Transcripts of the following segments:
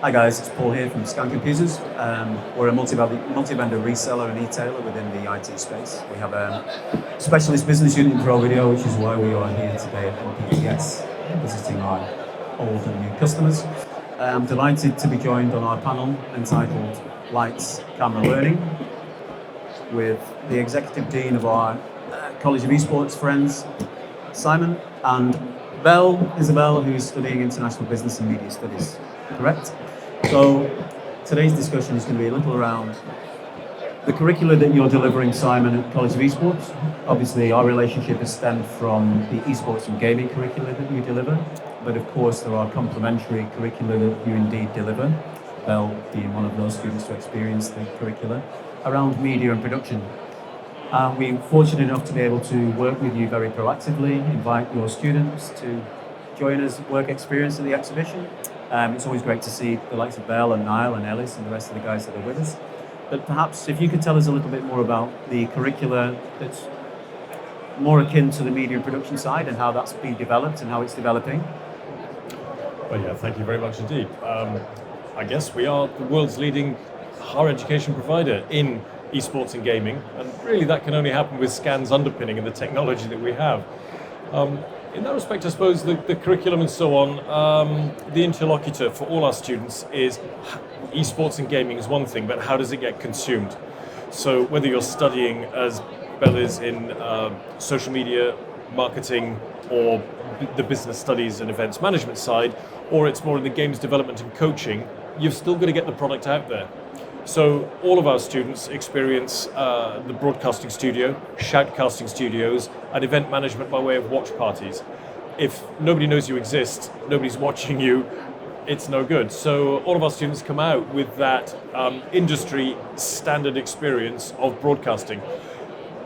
Hi guys, it's Paul here from Scan Computers. We're a multi-vendor reseller and retailer within the IT space. We have a specialist business unit in Pro Video, which is why we are here today at MPTS, visiting our old and new customers. I'm delighted to be joined on our panel entitled Lights, Camera, Learning with the Executive Dean of our College of Esports friends, Simon, and Belle, Isabel, who is studying International Business and Media Studies, correct? So today's discussion is going to be a little around the curricula that you're delivering, Simon, at College of Esports. Obviously, our relationship has stemmed from the esports and gaming curricula that you deliver, but of course there are complementary curricula that you indeed deliver, Belle being one of those students to experience the curricula around media and production. We're fortunate enough to be able to work with you very proactively, invite your students to join us work experience at the exhibition. It's always great to see the likes of Belle and Niall and Ellis and the rest of the guys that are with us. But perhaps if you could tell us a little bit more about the curricula that's more akin to the media and production side and how that's been developed and how it's developing. Well, yeah, thank you very much indeed. I guess we are the world's leading higher education provider in esports and gaming, and really that can only happen with Scan's underpinning and the technology that we have. In that respect, I suppose the curriculum and so on, the interlocutor for all our students is esports and gaming is one thing, but how does it get consumed? So whether you're studying, as Belle is, in social media marketing or the business studies and events management side, or it's more in the games development and coaching, you've still got to get the product out there. So all of our students experience the broadcasting studio, shoutcasting studios, and event management by way of watch parties. If nobody knows you exist, nobody's watching you, it's no good. So all of our students come out with that industry standard experience of broadcasting.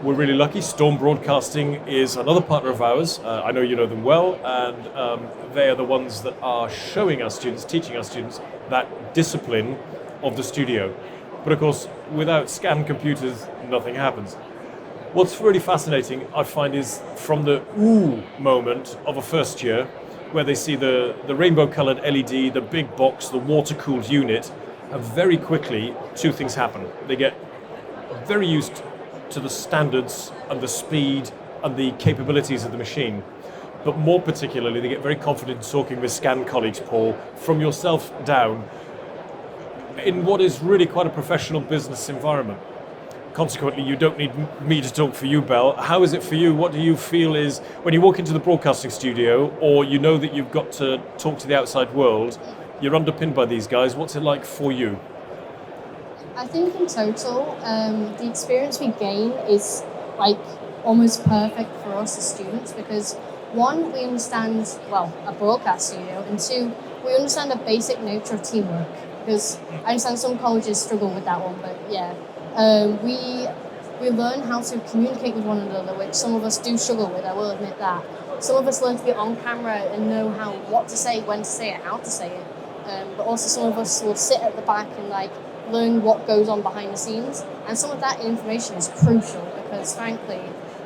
We're really lucky. Storm Broadcasting is another partner of ours. I know you know them well, and they are the ones that are showing our students, teaching our students that discipline of the studio. But of course, without Scan Computers, nothing happens. What's really fascinating, I find, is from the ooh moment of a first year, where they see the rainbow-coloured LED, the big box, the water-cooled unit, and very quickly, two things happen. They get very used to the standards and the speed and the capabilities of the machine. But more particularly, they get very confident in talking with Scan colleagues, Paul, from yourself down, in what is really quite a professional business environment. Consequently, you don't need me to talk for you, Belle. How is it for you? What do you feel is, when you walk into the broadcasting studio, or you know that you've got to talk to the outside world, you're underpinned by these guys. What's it like for you? I think in total, the experience we gain is like almost perfect for us as students because one, we understand, well, a broadcast studio, and two, we understand the basic nature of teamwork. Because I understand some colleges struggle with that one, but yeah. We learn how to communicate with one another, which some of us do struggle with, I will admit that. Some of us learn to be on camera and know what to say, when to say it, how to say it. But also some of us will sit at the back and learn what goes on behind the scenes. And some of that information is crucial because frankly,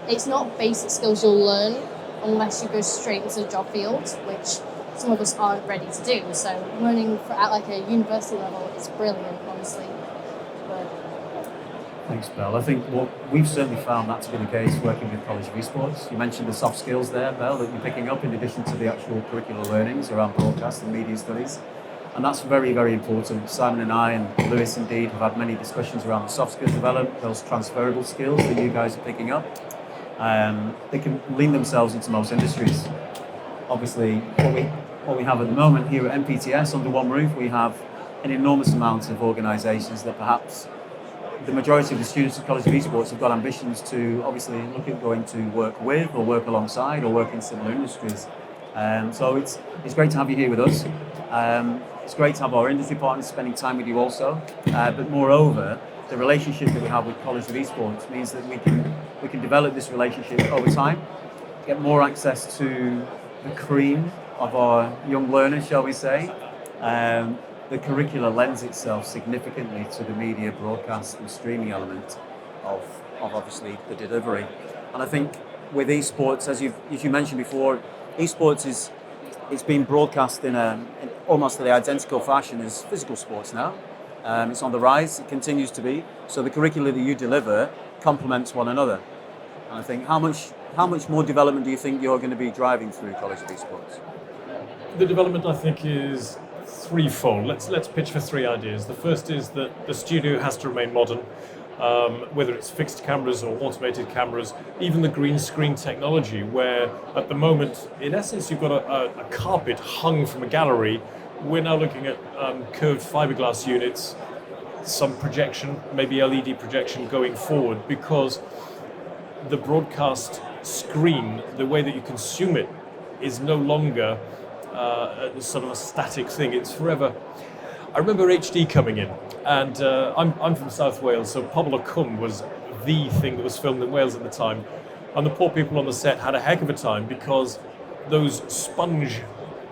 it's not basic skills you'll learn unless you go straight into the job field, which some of us aren't ready to do. So learning at a university level is brilliant, honestly. Thanks, Belle. I think what we've certainly found that to be the case working with College of Esports. You mentioned the soft skills there, Belle, that you're picking up in addition to the actual curricular learnings around broadcast and media studies. And that's very, very important. Simon and I and Lewis indeed have had many discussions around the soft skills development, those transferable skills that you guys are picking up. They can lean themselves into most industries. Obviously, what we have at the moment here at MPTS under one roof, we have an enormous amount of organisations that perhaps the majority of the students at College of Esports have got ambitions to obviously look at going to work with or work alongside or work in similar industries. So it's great to have you here with us. It's great to have our industry partners spending time with you also. But moreover, the relationship that we have with College of Esports means that we can develop this relationship over time, get more access to the cream of our young learners, shall we say. The curricula lends itself significantly to the media broadcast and streaming element of obviously the delivery. And I think with esports, as you mentioned before, esports is it's been broadcast in almost the identical fashion as physical sports now. It's on the rise, it continues to be. So the curricula that you deliver complements one another. And I think how much more development do you think you're going to be driving through College of Esports? The development, I think, is threefold. Let's pitch for three ideas. The first is that the studio has to remain modern, whether it's fixed cameras or automated cameras, even the green screen technology, where at the moment, in essence, you've got a carpet hung from a gallery. We're now looking at curved fiberglass units, some projection, maybe LED projection going forward, because the broadcast screen, the way that you consume it, is no longer sort of a static thing. It's forever. I remember HD coming in, and I'm from South Wales, so Pobl y Cwm was the thing that was filmed in Wales at the time, and the poor people on the set had a heck of a time because those sponge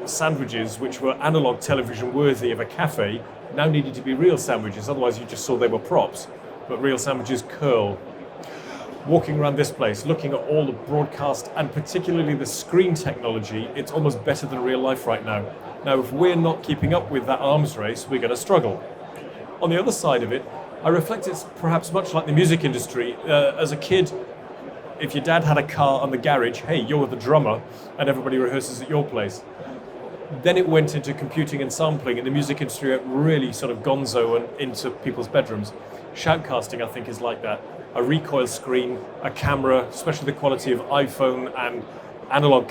sandwiches, which were analog television worthy of a cafe, now needed to be real sandwiches, otherwise you just saw they were props, but real sandwiches curl. Walking around this place, looking at all the broadcast and particularly the screen technology, it's almost better than real life right now. Now, if we're not keeping up with that arms race, we're going to struggle. On the other side of it, I reflect it's perhaps much like the music industry. As a kid, if your dad had a car on the garage, hey, you're the drummer, and everybody rehearses at your place. Then it went into computing and sampling, and the music industry went really sort of gonzo and into people's bedrooms. Shoutcasting, I think, is like that. A recoil screen, a camera, especially the quality of iPhone and analog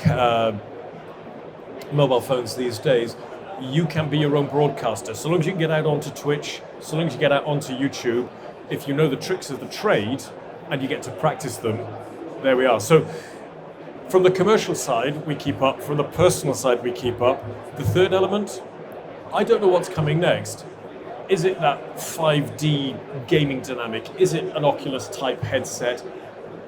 mobile phones these days. You can be your own broadcaster. So long as you can get out onto Twitch, so long as you get out onto YouTube, if you know the tricks of the trade and you get to practice them, there we are. So from the commercial side, we keep up. From the personal side, we keep up. The third element, I don't know what's coming next. Is it that 5D gaming dynamic? Is it an Oculus type headset?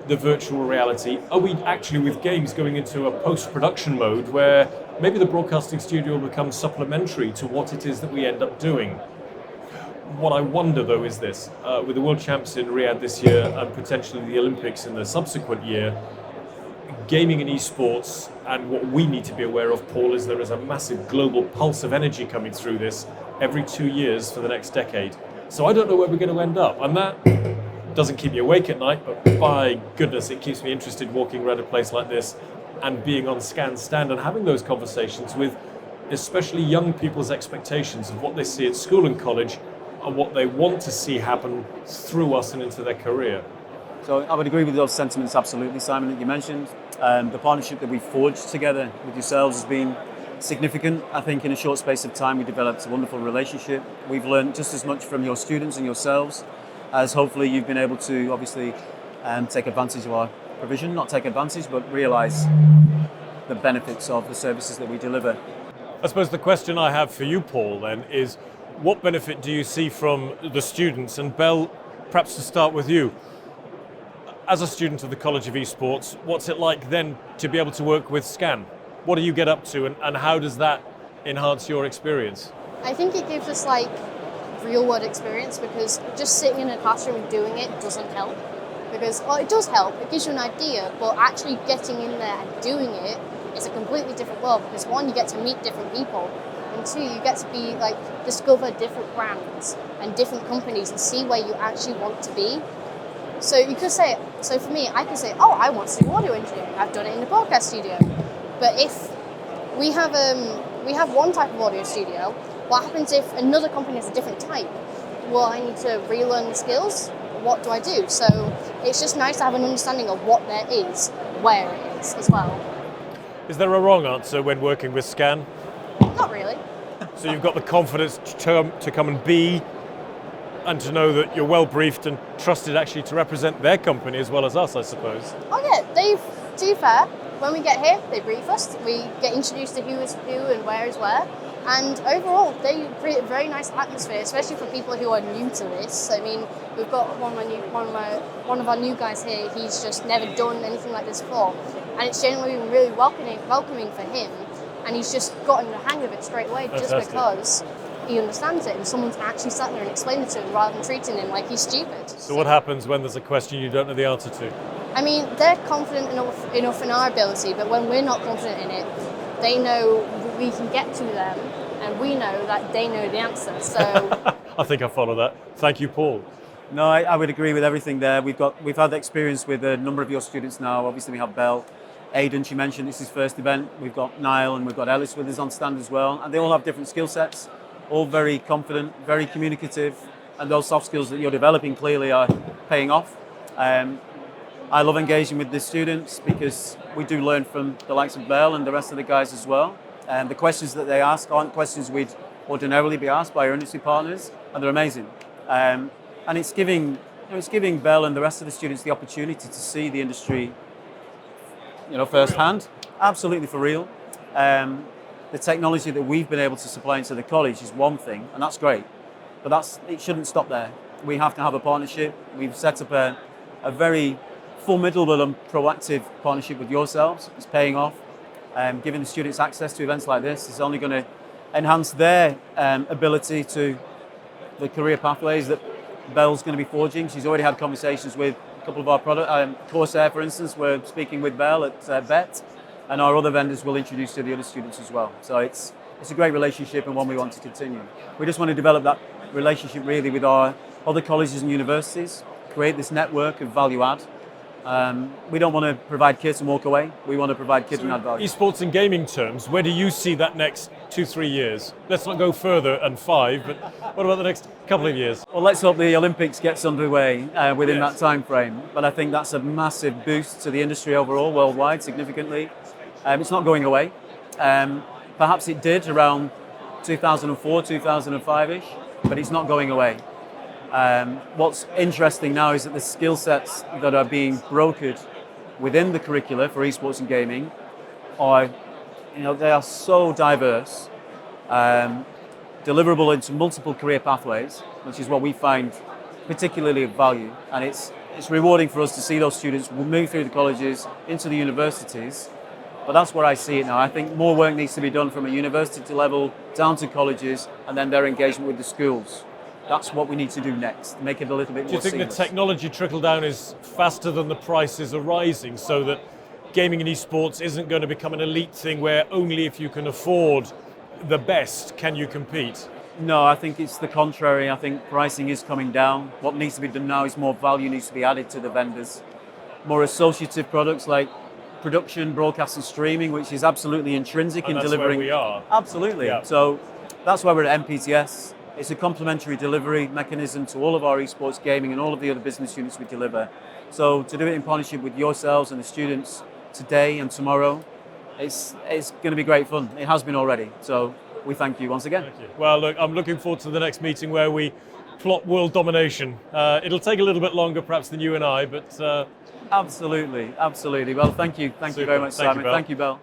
The virtual reality? Are we actually with games going into a post-production mode where maybe the broadcasting studio will become supplementary to what it is that we end up doing? What I wonder though is this, with the World Champs in Riyadh this year and potentially the Olympics in the subsequent year, gaming and esports, and what we need to be aware of, Paul, is there is a massive global pulse of energy coming through this every 2 years for the next decade. So I don't know where we're going to end up, and that doesn't keep me awake at night, but by goodness, it keeps me interested walking around a place like this and being on Scan's stand and having those conversations with especially young people's expectations of what they see at school and college and what they want to see happen through us and into their career. So I would agree with those sentiments absolutely, Simon, that you mentioned. The partnership that we've forged together with yourselves has been significant. I think in a short space of time we developed a wonderful relationship. We've learned just as much from your students and yourselves as hopefully you've been able to obviously take advantage of our provision, not take advantage, but realise the benefits of the services that we deliver. I suppose the question I have for you, Paul, then, is what benefit do you see from the students? And Belle, perhaps to start with you. As a student of the College of Esports, what's it like then to be able to work with Scan? What do you get up to and how does that enhance your experience? I think it gives us like real world experience, because just sitting in a classroom and doing it doesn't help. Because it does help, it gives you an idea, but actually getting in there and doing it is a completely different world, because one, you get to meet different people, and two, you get to be like discover different brands and different companies and see where you actually want to be. So you could say, so for me, I could say, oh, I want to do audio engineering. I've done it in the broadcast studio. But if we have one type of audio studio, what happens if another company has a different type? Well, I need to relearn the skills. What do I do? So it's just nice to have an understanding of what there is, where it is as well. Is there a wrong answer when working with Scan? Not really. So you've got the confidence to come and be, and to know that you're well briefed and trusted actually to represent their company as well as us, I suppose. Oh yeah, to be fair, when we get here, they brief us. We get introduced to who is who and where is where. And overall, they create a very nice atmosphere, especially for people who are new to this. I mean, we've got one of our new guys here. He's just never done anything like this before, and it's generally been really welcoming for him. And he's just gotten the hang of it straight away, just because he understands it, and someone's actually sat there and explained it to him rather than treating him like he's stupid. So what happens when there's a question you don't know the answer to? I mean, they're confident enough in our ability, but when we're not confident in it, they know we can get to them, and we know that they know the answer. So I think I follow that. Thank you, Paul. No, I would agree with everything there. We've had experience with a number of your students now. Obviously, we have Belle, Aidan. She mentioned this is his first event. We've got Niall and we've got Ellis with us on stand as well, and they all have different skill sets. All very confident, very communicative, and those soft skills that you're developing clearly are paying off. I love engaging with the students because we do learn from the likes of Belle and the rest of the guys as well. And the questions that they ask aren't questions we'd ordinarily be asked by our industry partners, and they're amazing. And it's giving Belle and the rest of the students the opportunity to see the industry, firsthand, absolutely for real. The technology that we've been able to supply into the college is one thing, and that's great. But it shouldn't stop there. We have to have a partnership. We've set up a very formidable and proactive partnership with yourselves. It's paying off. Giving the students access to events like this is only going to enhance their ability to the career pathways that Belle's going to be forging. She's already had conversations with a couple of our Corsair, for instance. We're speaking with Belle at BET, and our other vendors will introduce to the other students as well. So it's a great relationship and one we want to continue. We just want to develop that relationship really with our other colleges and universities, create this network of value add. We don't want to provide kits and walk away. We want to provide kits and add value. Esports and gaming terms, where do you see that next 2-3 years? Let's not go further than 5, but what about the next couple of years? Well, let's hope the Olympics gets underway within Yes. that time frame. But I think that's a massive boost to the industry overall, worldwide, significantly. It's not going away. Perhaps it did around 2004, 2005-ish, but it's not going away. What's interesting now is that the skill sets that are being brokered within the curricula for esports and gaming are, they are so diverse, deliverable into multiple career pathways, which is what we find particularly of value. And it's rewarding for us to see those students move through the colleges into the universities. But that's where I see it now. I think more work needs to be done from a university level down to colleges and then their engagement with the schools. That's what we need to do next, make it a little bit more seamless. Do you think the technology trickle down is faster than the prices are rising, so that gaming and esports isn't going to become an elite thing where only if you can afford the best can you compete? No, I think it's the contrary. I think pricing is coming down. What needs to be done now is more value needs to be added to the vendors. More associative products like production, broadcast and streaming, which is absolutely intrinsic in delivering. Where we are. Absolutely. Yeah. So that's why we're at MPTS. It's a complementary delivery mechanism to all of our esports gaming and all of the other business units we deliver. So to do it in partnership with yourselves and the students today and tomorrow, it's going to be great fun. It has been already. So we thank you once again. Thank you. Well, look, I'm looking forward to the next meeting where we plot world domination. It'll take a little bit longer perhaps than you and I, but... Absolutely. Well, thank you. Thank you very much, Thank you, Simon. Belle. Thank you, Belle.